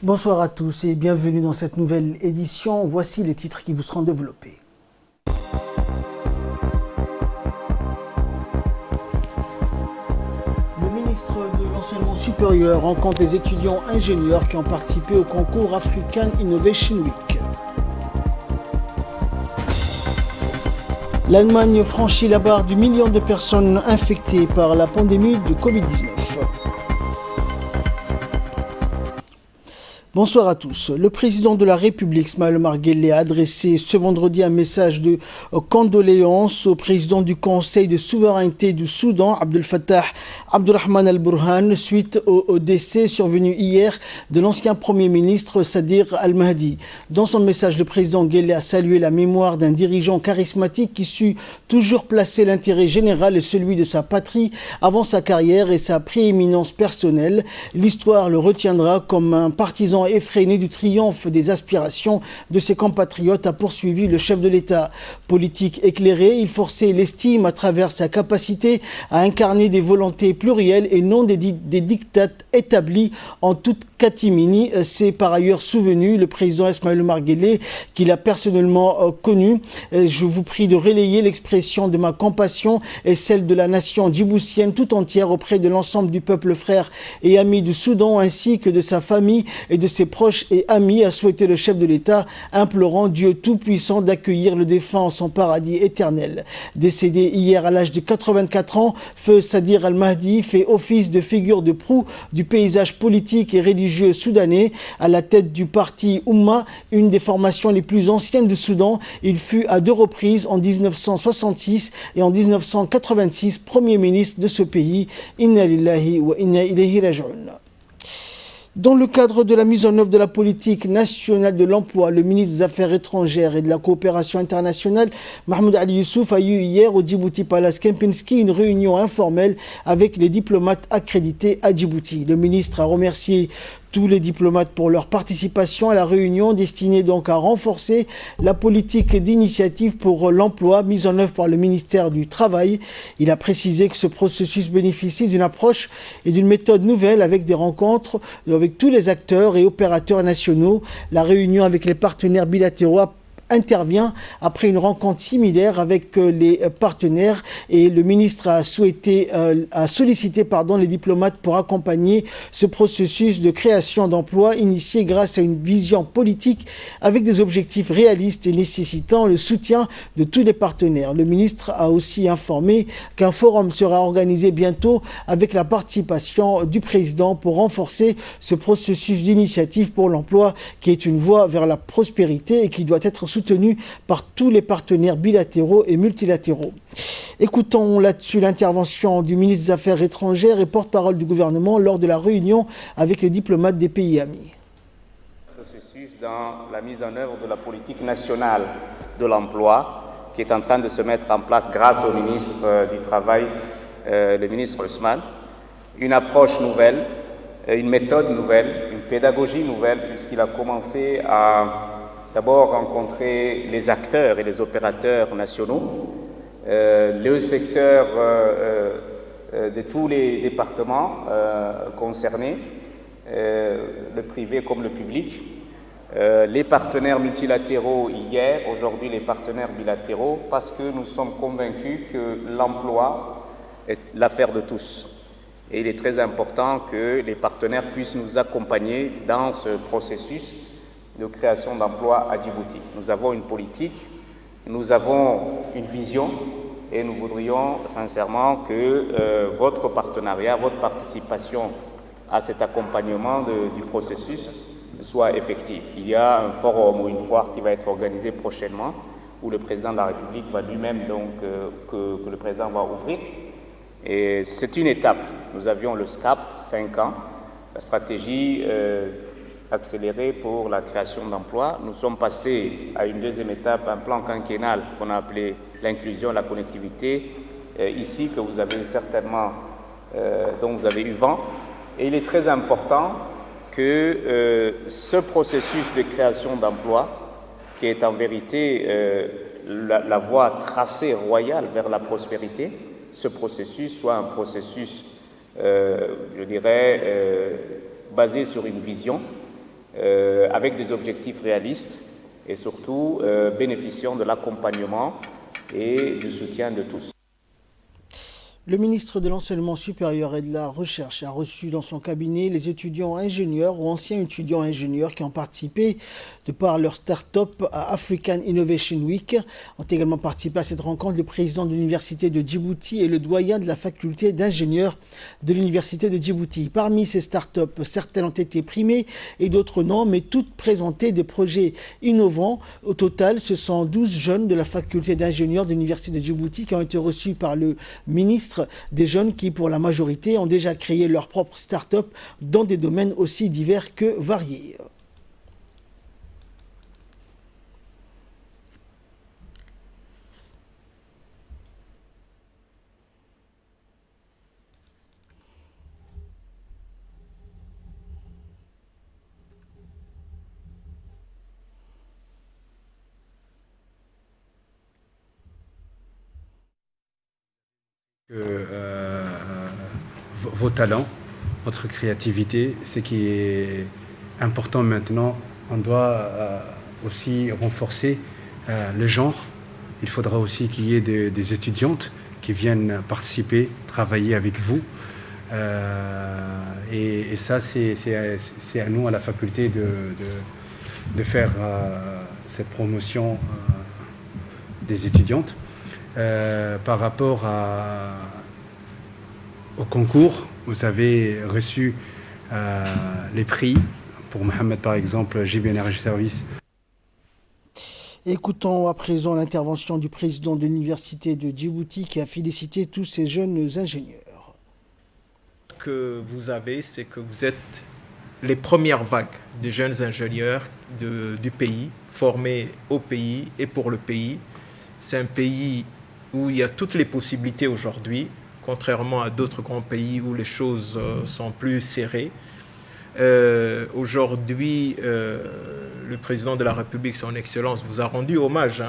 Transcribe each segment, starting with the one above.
Bonsoir à tous et bienvenue dans cette nouvelle édition. Voici les titres qui vous seront développés. Le ministre de l'Enseignement supérieur rencontre les étudiants ingénieurs qui ont participé au concours African Innovation Week. L'Allemagne franchit la barre du million de personnes infectées par la pandémie de Covid-19. Bonsoir à tous. Le président de la République, Ismaël Omar Guelleh, a adressé ce vendredi un message de condoléances au président du Conseil de souveraineté du Soudan, Abdel Fattah Abdurrahman al-Burhan, suite au décès survenu hier de l'ancien Premier ministre Sadir al-Mahdi. Dans son message, le président Guelleh a salué la mémoire d'un dirigeant charismatique qui sut toujours placer l'intérêt général et celui de sa patrie avant sa carrière et sa prééminence personnelle. L'histoire le retiendra comme un partisan effréné du triomphe des aspirations de ses compatriotes, a poursuivi le chef de l'État. Politique éclairé, il forçait l'estime à travers sa capacité à incarner des volontés plurielles et non des dictates établis en toute catimini. C'est par ailleurs souvenu le président Ismaël Omar Guelleh, qu'il a personnellement connu. Je vous prie de relayer l'expression de ma compassion et celle de la nation djiboutienne tout entière auprès de l'ensemble du peuple frère et ami du Soudan ainsi que de sa famille et de ses proches et amis, a souhaité le chef de l'État, implorant Dieu Tout-Puissant d'accueillir le défunt en son paradis éternel. Décédé hier à l'âge de 84 ans, feu Sadir al-Mahdi fait office de figure de proue du paysage politique et religieux soudanais. À la tête du parti Oumma, une des formations les plus anciennes du Soudan, il fut à deux reprises, en 1966 et en 1986, Premier ministre de ce pays. Inna lillahi wa inna ilayhi raji'un. Dans le cadre de la mise en œuvre de la politique nationale de l'emploi, le ministre des Affaires étrangères et de la coopération internationale, Mahmoud Ali Youssouf, a eu hier au Djibouti Palace Kempinski une réunion informelle avec les diplomates accrédités à Djibouti. Le ministre a remercié tous les diplomates pour leur participation à la réunion destinée donc à renforcer la politique d'initiative pour l'emploi mise en œuvre par le ministère du Travail. Il a précisé que ce processus bénéficie d'une approche et d'une méthode nouvelle avec des rencontres avec tous les acteurs et opérateurs nationaux. La réunion avec les partenaires bilatéraux intervient après une rencontre similaire avec les partenaires et le ministre a sollicité les diplomates pour accompagner ce processus de création d'emplois initié grâce à une vision politique avec des objectifs réalistes et nécessitant le soutien de tous les partenaires. Le ministre a aussi informé qu'un forum sera organisé bientôt avec la participation du président pour renforcer ce processus d'initiative pour l'emploi qui est une voie vers la prospérité et qui doit être soutenu par tous les partenaires bilatéraux et multilatéraux. Écoutons là-dessus l'intervention du ministre des Affaires étrangères et porte-parole du gouvernement lors de la réunion avec les diplomates des pays amis. Processus dans la mise en œuvre de la politique nationale de l'emploi qui est en train de se mettre en place grâce au ministre du Travail, le ministre Ousmane. Une approche nouvelle, une méthode nouvelle, une pédagogie nouvelle puisqu'il a commencé à d'abord rencontrer les acteurs et les opérateurs nationaux, le secteur de tous les départements concernés, le privé comme le public, les partenaires multilatéraux hier, aujourd'hui les partenaires bilatéraux, parce que nous sommes convaincus que l'emploi est l'affaire de tous. Et il est très important que les partenaires puissent nous accompagner dans ce processus de création d'emplois à Djibouti. Nous avons une politique, nous avons une vision et nous voudrions sincèrement que votre partenariat, votre participation à cet accompagnement du processus soit effective. Il y a un forum ou une foire qui va être organisée prochainement où le président de la République va lui-même que le président va ouvrir. Et c'est une étape. Nous avions le SCAP, 5 ans, la stratégie accélérée pour la création d'emplois. Nous sommes passés à une deuxième étape, un plan quinquennal qu'on a appelé l'inclusion, la connectivité, ici que vous avez certainement, dont vous avez eu vent. Et il est très important que ce processus de création d'emplois, qui est en vérité la voie tracée royale vers la prospérité, ce processus soit un processus, je dirais, basé sur une vision avec des objectifs réalistes et surtout bénéficiant de l'accompagnement et du soutien de tous. Le ministre de l'Enseignement supérieur et de la Recherche a reçu dans son cabinet les étudiants ingénieurs ou anciens étudiants ingénieurs qui ont participé de par leur start-up à African Innovation Week. Ont également participé à cette rencontre le président de l'Université de Djibouti et le doyen de la faculté d'ingénieurs de l'Université de Djibouti. Parmi ces start-up, certaines ont été primées et d'autres non, mais toutes présentaient des projets innovants. Au total, ce sont 12 jeunes de la faculté d'ingénieurs de l'Université de Djibouti qui ont été reçus par le ministre, des jeunes qui, pour la majorité, ont déjà créé leur propre start-up dans des domaines aussi divers que variés. Vos talents, votre créativité, ce qui est important maintenant, on doit aussi renforcer le genre. Il faudra aussi qu'il y ait des étudiantes qui viennent participer, travailler avec vous. Et ça, c'est à nous, à la faculté, de faire cette promotion des étudiantes. Par rapport au concours, vous avez reçu les prix. Pour Mohamed, par exemple, JB Energy Service. Écoutons à présent l'intervention du président de l'Université de Djibouti qui a félicité tous ces jeunes ingénieurs. Ce que vous avez, c'est que vous êtes les premières vagues de jeunes ingénieurs du pays, formés au pays et pour le pays. C'est un pays où il y a toutes les possibilités aujourd'hui, contrairement à d'autres grands pays où les choses sont plus serrées. Aujourd'hui, le président de la République, son Excellence, vous a rendu hommage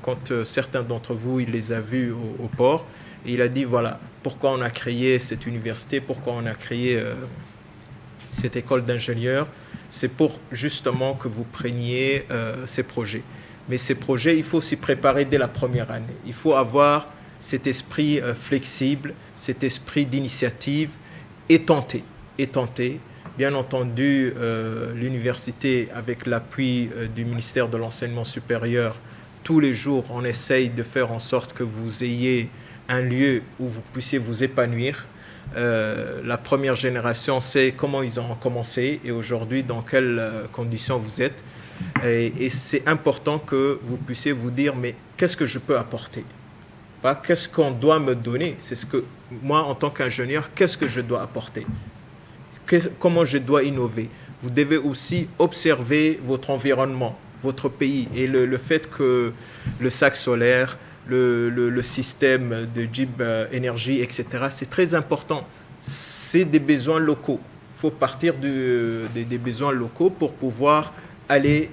quand certains d'entre vous, il les a vus au port. Et il a dit, voilà, pourquoi on a créé cette université, pourquoi on a créé cette école d'ingénieurs. C'est pour justement que vous preniez ces projets. Mais ces projets, il faut s'y préparer dès la première année. Il faut avoir cet esprit flexible, cet esprit d'initiative et tenter. Bien entendu, l'université, avec l'appui du ministère de l'Enseignement supérieur, tous les jours, on essaye de faire en sorte que vous ayez un lieu où vous puissiez vous épanouir. La première génération sait comment ils ont commencé et aujourd'hui, dans quelles conditions vous êtes. Et c'est important que vous puissiez vous dire, mais qu'est-ce que je peux apporter ? Pas qu'est-ce qu'on doit me donner, c'est ce que moi, en tant qu'ingénieur, qu'est-ce que je dois apporter ? Comment je dois innover ? Vous devez aussi observer votre environnement, votre pays, et le fait que le sac solaire, le système de JB Energy, etc., c'est très important. C'est des besoins locaux. Il faut partir des besoins locaux pour pouvoir aller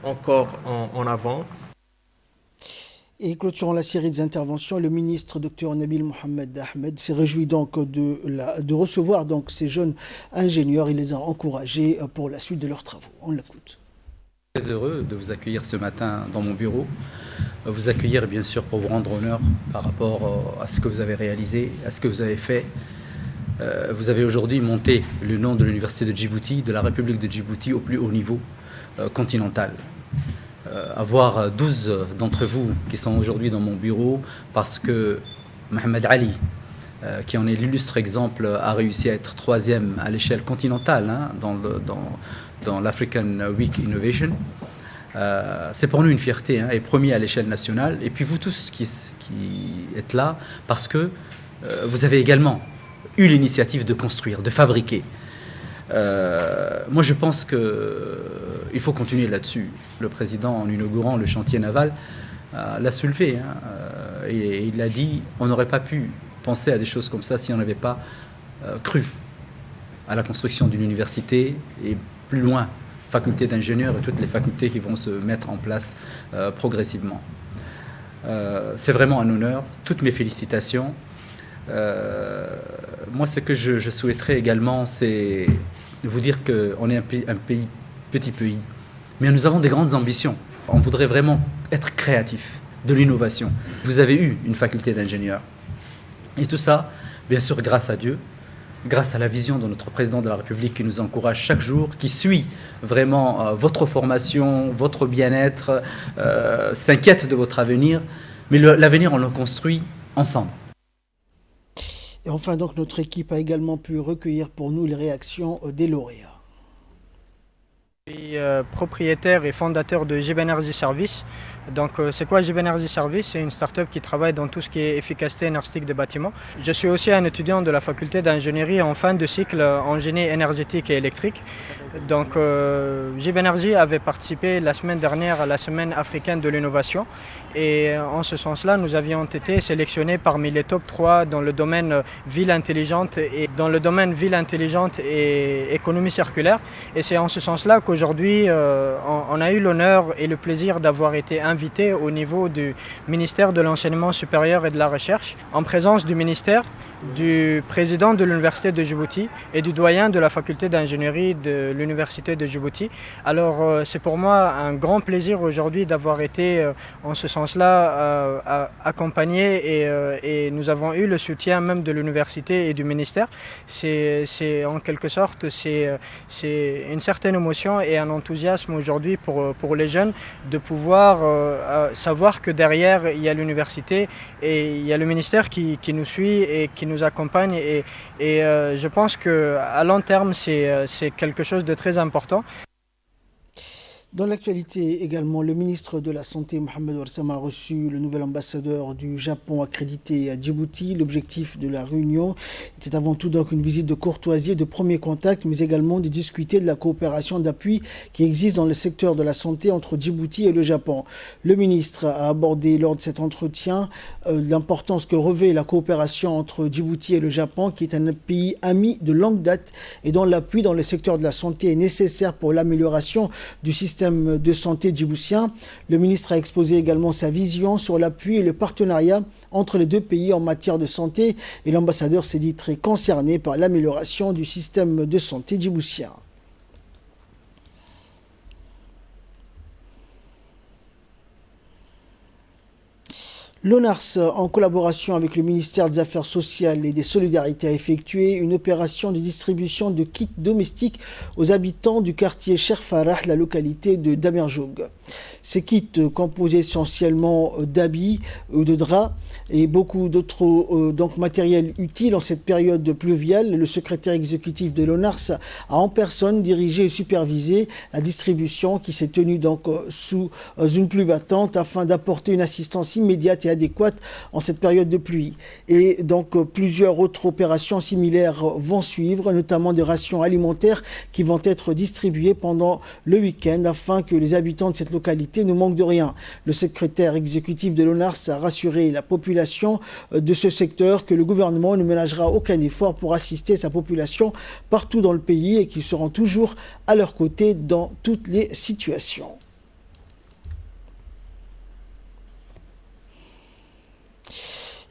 encore en avant. Et clôturant la série des interventions, le ministre Dr Nabil Mohamed Ahmed s'est réjoui donc de recevoir donc ces jeunes ingénieurs. Il les a encouragés pour la suite de leurs travaux. On l'écoute. Très heureux de vous accueillir ce matin dans mon bureau. Vous accueillir bien sûr pour vous rendre honneur par rapport à ce que vous avez réalisé, à ce que vous avez fait. Vous avez aujourd'hui monté le nom de l'Université de Djibouti, de la République de Djibouti au plus haut niveau continental. Avoir 12 d'entre vous qui sont aujourd'hui dans mon bureau parce que Mohamed Ali, qui en est l'illustre exemple, a réussi à être 3e à l'échelle continentale dans l'African Week Innovation. C'est pour nous une fierté et premier à l'échelle nationale. Et puis vous tous qui êtes là parce que vous avez également eu l'initiative de construire, de fabriquer. Moi je pense qu'il faut continuer là-dessus. Le président, en inaugurant le chantier naval, l'a soulevé. Et il a dit on n'aurait pas pu penser à des choses comme ça si on n'avait pas cru à la construction d'une université et plus loin, faculté d'ingénieurs et toutes les facultés qui vont se mettre en place progressivement. C'est vraiment un honneur. Toutes mes félicitations. Moi, ce que je souhaiterais également, c'est de vous dire qu'on est un pays petit pays. Mais nous avons des grandes ambitions. On voudrait vraiment être créatif, de l'innovation. Vous avez eu une faculté d'ingénieur. Et tout ça, bien sûr, grâce à Dieu, grâce à la vision de notre président de la République qui nous encourage chaque jour, qui suit vraiment votre formation, votre bien-être, s'inquiète de votre avenir. Mais l'avenir, on le construit ensemble. Et enfin, donc, notre équipe a également pu recueillir pour nous les réactions des lauréats. Je suis propriétaire et fondateur de JB Energy Service. Donc c'est quoi JB Energy Service? C'est une start-up qui travaille dans tout ce qui est efficacité énergétique des bâtiments. Je suis aussi un étudiant de la faculté d'ingénierie en fin de cycle en génie énergétique et électrique. Donc JB Energy avait participé la semaine dernière à la semaine africaine de l'innovation. Et en ce sens-là, nous avions été sélectionnés parmi les top 3 dans le domaine ville intelligente et économie circulaire. Et c'est en ce sens-là qu'aujourd'hui, on a eu l'honneur et le plaisir d'avoir été invité au niveau du ministère de l'Enseignement supérieur et de la Recherche, en présence du ministère, du président de l'Université de Djibouti et du doyen de la faculté d'ingénierie de l'Université de Djibouti. Alors c'est pour moi un grand plaisir aujourd'hui d'avoir été en ce sens-là accompagné et nous avons eu le soutien même de l'université et du ministère. C'est en quelque sorte c'est une certaine émotion et un enthousiasme aujourd'hui pour les jeunes de pouvoir savoir que derrière il y a l'université et il y a le ministère qui nous suit et qui nous accompagne et je pense qu'à long terme c'est quelque chose de très important. Dans l'actualité également, le ministre de la Santé, Mohamed Warsame, a reçu le nouvel ambassadeur du Japon accrédité à Djibouti. L'objectif de la réunion était avant tout donc une visite de courtoisie et de premier contact, mais également de discuter de la coopération d'appui qui existe dans le secteur de la santé entre Djibouti et le Japon. Le ministre a abordé lors de cet entretien l'importance que revêt la coopération entre Djibouti et le Japon, qui est un pays ami de longue date et dont l'appui dans le secteur de la santé est nécessaire pour l'amélioration du système de santé djiboutien. Le ministre a exposé également sa vision sur l'appui et le partenariat entre les deux pays en matière de santé et l'ambassadeur s'est dit très concerné par l'amélioration du système de santé djiboutien. L'ONARS, en collaboration avec le ministère des Affaires sociales et des Solidarités, a effectué une opération de distribution de kits domestiques aux habitants du quartier Cheikh Farah, la localité de Damerjoug. Ces kits, composés essentiellement d'habits ou de draps et beaucoup d'autres matériels utiles en cette période pluviale, le secrétaire exécutif de l'ONARS a en personne dirigé et supervisé la distribution qui s'est tenue donc sous une pluie battante afin d'apporter une assistance immédiate et adéquate en cette période de pluie. Et donc plusieurs autres opérations similaires vont suivre, notamment des rations alimentaires qui vont être distribuées pendant le week-end afin que les habitants de cette localité ne manquent de rien. Le secrétaire exécutif de l'ONARS a rassuré la population de ce secteur que le gouvernement ne ménagera aucun effort pour assister sa population partout dans le pays et qu'ils seront toujours à leur côté dans toutes les situations.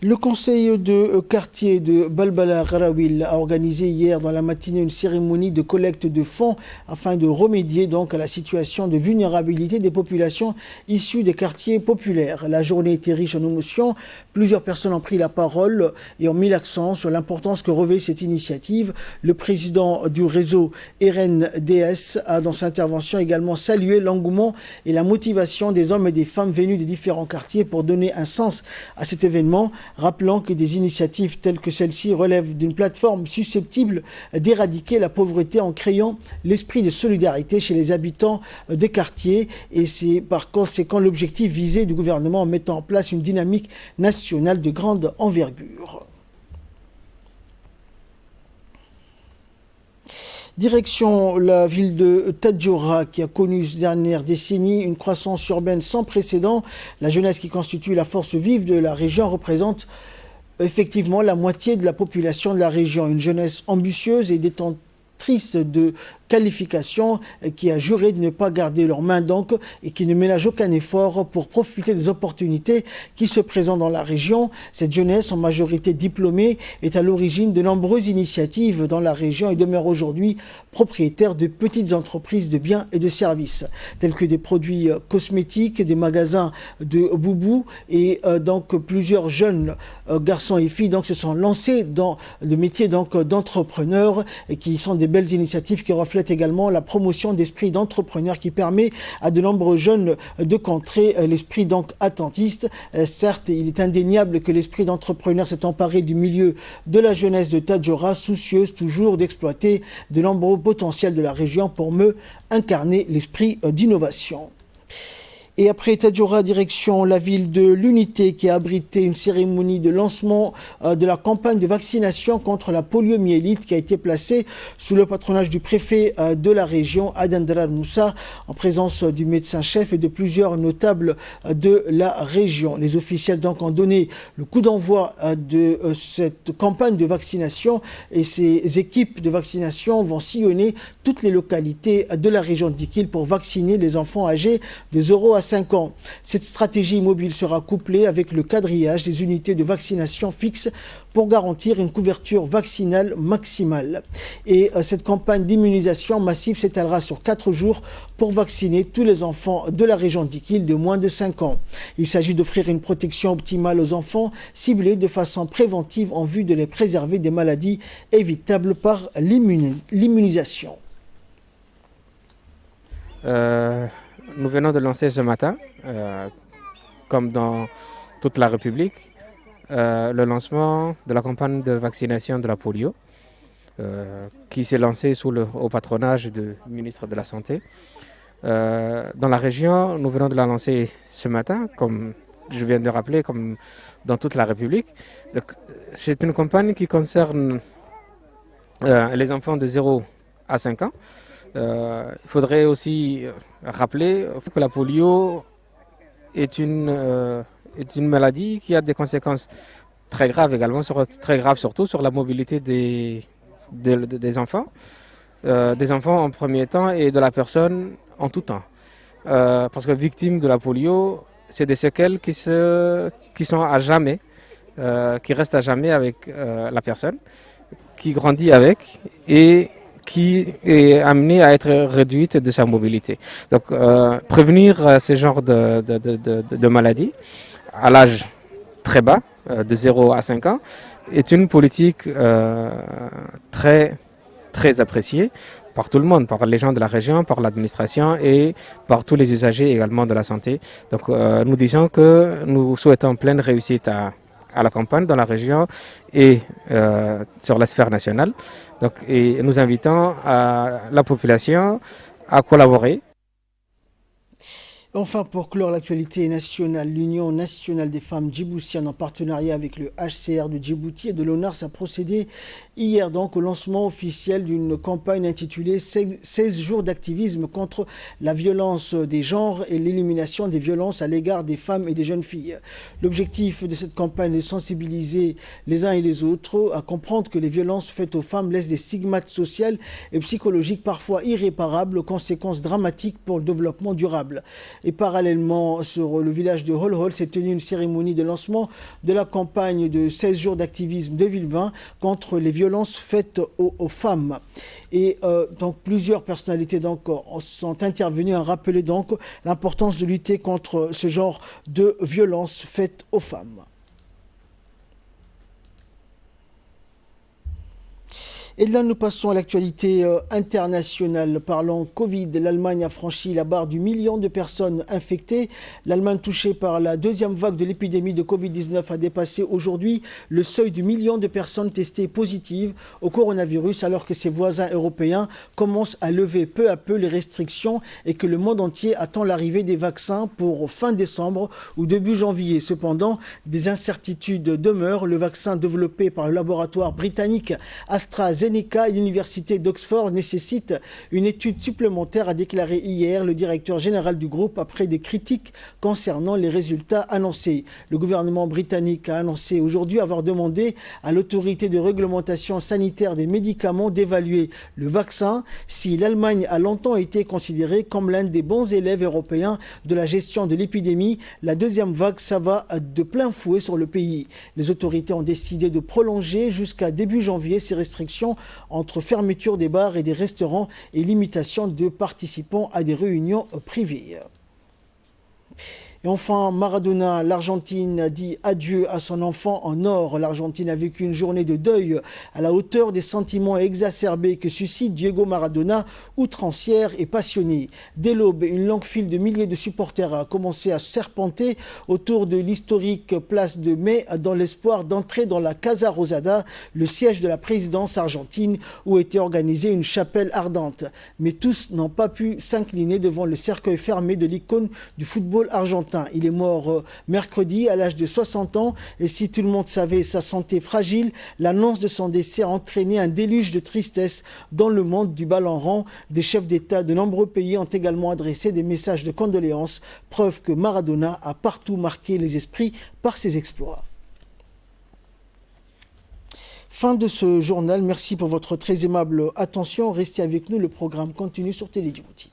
Le conseil de quartier de Balbala Garawil a organisé hier dans la matinée une cérémonie de collecte de fonds afin de remédier donc à la situation de vulnérabilité des populations issues des quartiers populaires. La journée était riche en émotions. Plusieurs personnes ont pris la parole et ont mis l'accent sur l'importance que revêt cette initiative. Le président du réseau RNDS a dans sa intervention également salué l'engouement et la motivation des hommes et des femmes venus des différents quartiers pour donner un sens à cet événement, rappelant que des initiatives telles que celle-ci relèvent d'une plateforme susceptible d'éradiquer la pauvreté en créant l'esprit de solidarité chez les habitants des quartiers. Et c'est par conséquent l'objectif visé du gouvernement en mettant en place une dynamique nationale de grande envergure. Direction la ville de Tadjoura qui a connu ces dernières décennies une croissance urbaine sans précédent. La jeunesse qui constitue la force vive de la région représente effectivement la moitié de la population de la région. Une jeunesse ambitieuse et de qualification qui a juré de ne pas garder leurs mains donc et qui ne ménage aucun effort pour profiter des opportunités qui se présentent dans la région. Cette jeunesse, en majorité diplômée, est à l'origine de nombreuses initiatives dans la région et demeure aujourd'hui propriétaire de petites entreprises de biens et de services tels que des produits cosmétiques, des magasins de boubou et donc plusieurs jeunes garçons et filles donc se sont lancés dans le métier donc d'entrepreneurs et qui sont des belles initiatives qui reflètent également la promotion d'esprit d'entrepreneur qui permet à de nombreux jeunes de contrer l'esprit donc attentiste. Certes, il est indéniable que l'esprit d'entrepreneur s'est emparé du milieu de la jeunesse de Tadjoura, soucieuse toujours d'exploiter de nombreux potentiels de la région pour mieux incarner l'esprit d'innovation. Et après Tadjoura, direction la ville de l'Unité qui a abrité une cérémonie de lancement de la campagne de vaccination contre la poliomyélite qui a été placée sous le patronage du préfet de la région, Adandrar Moussa, en présence du médecin-chef et de plusieurs notables de la région. Les officiels donc ont donné le coup d'envoi de cette campagne de vaccination et ces équipes de vaccination vont sillonner toutes les localités de la région d'Ikil pour vacciner les enfants âgés de 0 à 5 ans. Cette stratégie mobile sera couplée avec le quadrillage des unités de vaccination fixes pour garantir une couverture vaccinale maximale. Et cette campagne d'immunisation massive s'étalera sur 4 jours pour vacciner tous les enfants de la région d'Ikil de moins de 5 ans. Il s'agit d'offrir une protection optimale aux enfants ciblés de façon préventive en vue de les préserver des maladies évitables par l'immunisation. Nous venons de lancer ce matin, comme dans toute la République, le lancement de la campagne de vaccination de la polio, qui s'est lancée au patronage du ministre de la Santé. Dans la région, nous venons de la lancer ce matin, comme je viens de rappeler, comme dans toute la République. C'est une campagne qui concerne les enfants de 0 à 5 ans. Il faudrait aussi rappeler que la polio est une maladie qui a des conséquences très graves également, très graves surtout sur la mobilité des enfants, des enfants en premier temps et de la personne en tout temps. Parce que victime de la polio, c'est des séquelles qui sont à jamais, qui restent à jamais avec la personne, qui grandit avec et qui est amenée à être réduite de sa mobilité. Donc, prévenir ce genre de maladie à l'âge très bas, de 0 à 5 ans, est une politique très, très appréciée par tout le monde, par les gens de la région, par l'administration et par tous les usagers également de la santé. Donc, nous disons que nous souhaitons pleine réussite à la campagne dans la région et sur la sphère nationale. Donc, et nous invitons la population à collaborer. Enfin, pour clore l'actualité nationale, l'Union nationale des femmes djiboutiennes en partenariat avec le HCR de Djibouti et de l'ONARS a procédé hier donc au lancement officiel d'une campagne intitulée 16 jours d'activisme contre la violence des genres et l'élimination des violences à l'égard des femmes et des jeunes filles. L'objectif de cette campagne est de sensibiliser les uns et les autres à comprendre que les violences faites aux femmes laissent des stigmates sociaux et psychologiques parfois irréparables aux conséquences dramatiques pour le développement durable. Et parallèlement, sur le village de Holhol, s'est tenue une cérémonie de lancement de la campagne de 16 jours d'activisme 2020 contre les violences faites aux femmes. Et donc plusieurs personnalités donc sont intervenues à rappeler donc l'importance de lutter contre ce genre de violences faites aux femmes. Et là, nous passons à l'actualité internationale. Parlons Covid. L'Allemagne a franchi la barre du million de personnes infectées. L'Allemagne, touchée par la deuxième vague de l'épidémie de Covid-19, a dépassé aujourd'hui le seuil du million de personnes testées positives au coronavirus, alors que ses voisins européens commencent à lever peu à peu les restrictions et que le monde entier attend l'arrivée des vaccins pour fin décembre ou début janvier. Cependant, des incertitudes demeurent. Le vaccin développé par le laboratoire britannique AstraZeneca AstraZeneca et l'université d'Oxford nécessitent une étude supplémentaire, a déclaré hier le directeur général du groupe après des critiques concernant les résultats annoncés. Le gouvernement britannique a annoncé aujourd'hui avoir demandé à l'autorité de réglementation sanitaire des médicaments d'évaluer le vaccin. Si l'Allemagne a longtemps été considérée comme l'un des bons élèves européens de la gestion de l'épidémie, la deuxième vague s'abat de plein fouet sur le pays. Les autorités ont décidé de prolonger jusqu'à début janvier ces restrictions entre fermeture des bars et des restaurants et limitation de participants à des réunions privées. Et enfin, Maradona, l'Argentine a dit adieu à son enfant en or. L'Argentine a vécu une journée de deuil à la hauteur des sentiments exacerbés que suscite Diego Maradona, outrancière et passionné. Dès l'aube, une longue file de milliers de supporters a commencé à serpenter autour de l'historique place de Mai dans l'espoir d'entrer dans la Casa Rosada, le siège de la présidence argentine où était organisée une chapelle ardente. Mais tous n'ont pas pu s'incliner devant le cercueil fermé de l'icône du football argentin. Il est mort mercredi à l'âge de 60 ans et si tout le monde savait sa santé fragile, l'annonce de son décès a entraîné un déluge de tristesse dans le monde du ballon rond. Des chefs d'État de nombreux pays ont également adressé des messages de condoléances, preuve que Maradona a partout marqué les esprits par ses exploits. Fin de ce journal, merci pour votre très aimable attention. Restez avec nous, le programme continue sur Télé Djibouti.